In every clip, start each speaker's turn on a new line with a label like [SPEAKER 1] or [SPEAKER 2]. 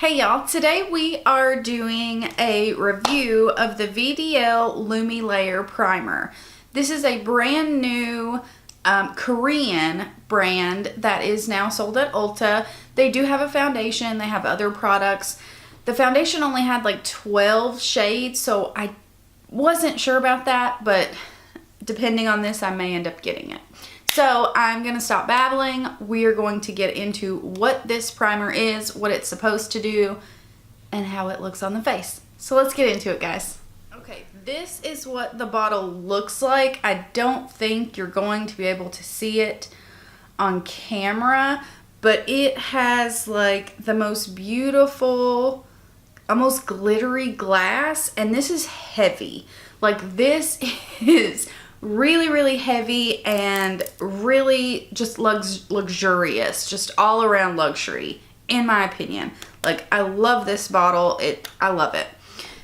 [SPEAKER 1] Hey y'all, today we are doing a review of the VDL Lumilayer primer. This is a brand new Korean brand that is now sold at Ulta. They do have a foundation, they have other products. The foundation only had like 12 shades, so I wasn't sure about that, but depending on this, I may end up getting it. So I'm going to stop babbling. We are going to get into what this primer is, what it's supposed to do, and how it looks on the face. So let's get into it, guys. Okay, this is what the bottle looks like. I don't think you're going to be able to see it on camera, but it has like the most beautiful, almost glittery glass, and this is heavy. Like, this is really heavy and really just luxurious, just all around luxury, in my opinion. Like, I love this bottle. I love it.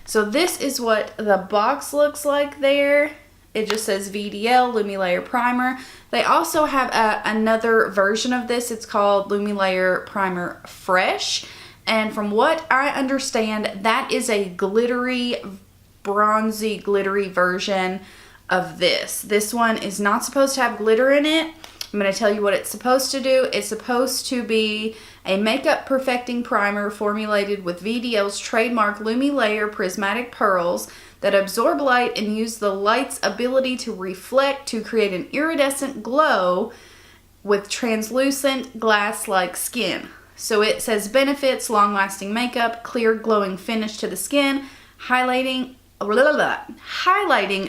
[SPEAKER 1] So this is what the box looks like there. It just says VDL Lumilayer Primer. They also have another version of this. It's called Lumilayer Primer Fresh. And from what I understand, that is a glittery, bronzy, glittery version of this. This one is not supposed to have glitter in it. I'm going to tell you what it's supposed to do. It's supposed to be a makeup perfecting primer formulated with VDL's trademark Lumilayer prismatic pearls that absorb light and use the light's ability to reflect to create an iridescent glow with translucent glass-like skin. So it says benefits, long-lasting makeup, clear glowing finish to the skin, highlighting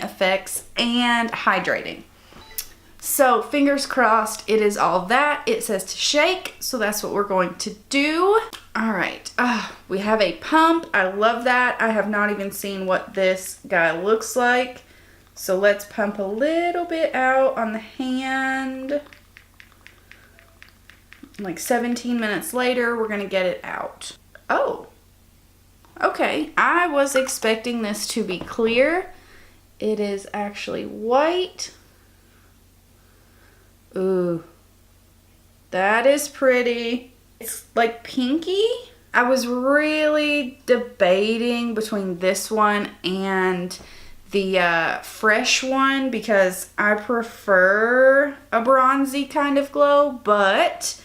[SPEAKER 1] effects, and hydrating. So fingers crossed it is all that. It says to shake, so that's what we're going to do. All right, we have a pump. I love that. I have not even seen what this guy looks like. So let's pump a little bit out on the hand. Like 17 minutes later, we're gonna get it out. Oh. Okay, I was expecting this to be clear. It is actually white. Ooh, that is pretty. It's like pinky. I was really debating between this one and the fresh one because I prefer a bronzy kind of glow, but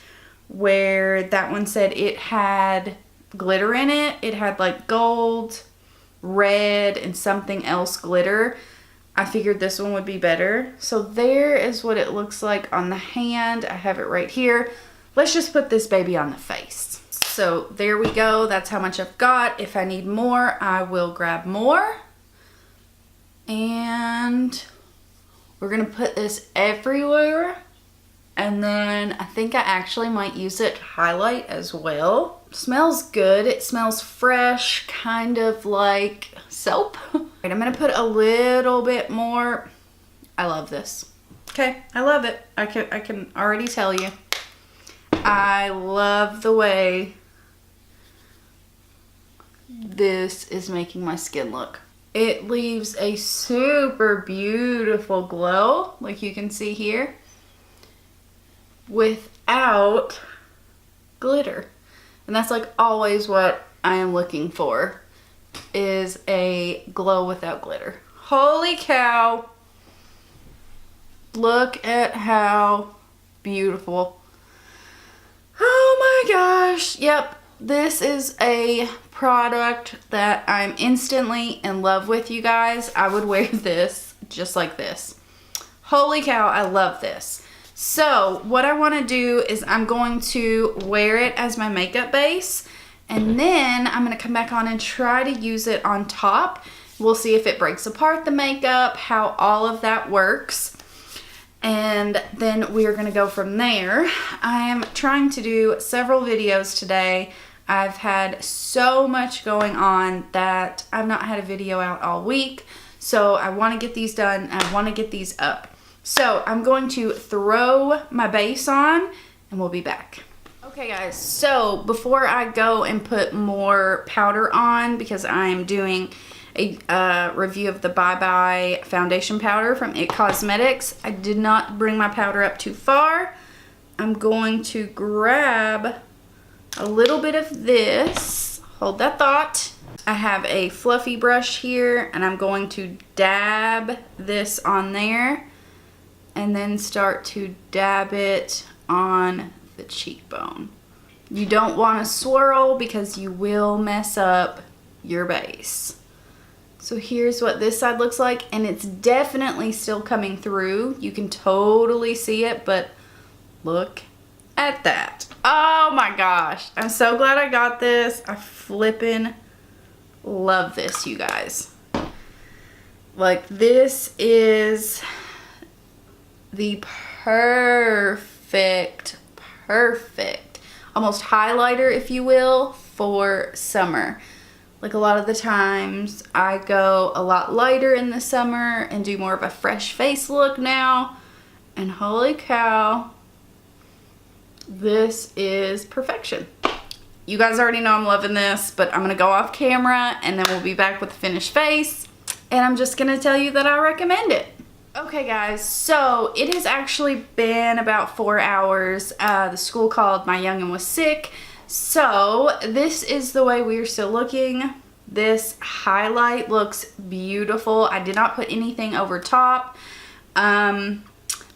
[SPEAKER 1] where that one said it had glitter in it, it had like gold, red, and something else glitter. I figured this one would be better. So there is what it looks like on the hand. I have it right here. Let's just put this baby on the face. So there we go. That's how much I've got. If I need more, I will grab more. And we're gonna put this everywhere. And then I think I actually might use it to highlight as well. Smells good. It smells fresh, kind of like soap. Right, I'm gonna put a little bit more. I love this. Okay, I love it. I can already tell you. I love the way this is making my skin look. It leaves a super beautiful glow, like you can see here, without glitter. And that's like always what I am looking for, is a glow without glitter. Holy cow. Look at how beautiful. Oh my gosh. Yep. This is a product that I'm instantly in love with, you guys. I would wear this just like this. Holy cow. I love this. So what I want to do is I'm going to wear it as my makeup base, and then I'm going to come back on and try to use it on top. We'll see if it breaks apart the makeup, how all of that works, and then we are going to go from there. I am trying to do several videos today. I've had so much going on that I've not had a video out all week, so I want to get these done. I want to get these up. So I'm going to throw my base on and we'll be back. Okay guys, so before I go and put more powder on, because I'm doing a review of the Bye Bye foundation powder from It Cosmetics, I did not bring my powder up too far. I'm going to grab a little bit of this hold that thought. I have a fluffy brush here and I'm going to dab this on there and then start to dab it on the cheekbone. You don't want to swirl because you will mess up your base. So here's what this side looks like, and it's definitely still coming through. You can totally see it, but look at that. Oh my gosh. I'm so glad I got this. I flippin' love this, you guys. Like, this is the perfect almost highlighter, if you will, for summer. Like, a lot of the times I go a lot lighter in the summer and do more of a fresh face look now, and holy cow, this is perfection. You guys already know I'm loving this, but I'm gonna go off camera and then we'll be back with the finished face, and I'm just gonna tell you that I recommend it. Okay guys, so it has actually been about 4 hours. The school called, my youngin' was sick. So this is the way we are still looking. This highlight looks beautiful. I did not put anything over top. The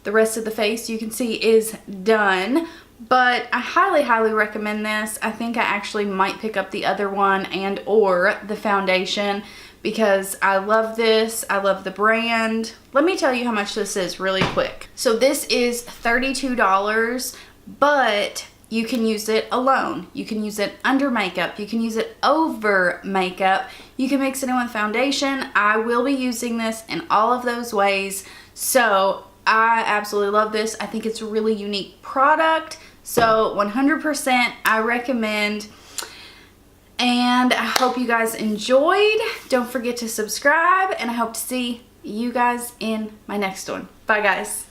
[SPEAKER 1] rest of the face you can see is done, but I highly recommend this. I think I actually might pick up the other one and or the foundation because I love this. I love the brand. Let me tell you how much this is really quick. So this is $32, but you can use it alone. You can use it under makeup. You can use it over makeup. You can mix it in with foundation. I will be using this in all of those ways. So I absolutely love this. I think it's a really unique product. So 100% I recommend. And I hope you guys enjoyed. Don't forget to subscribe, and I hope to see you guys in my next one. Bye guys.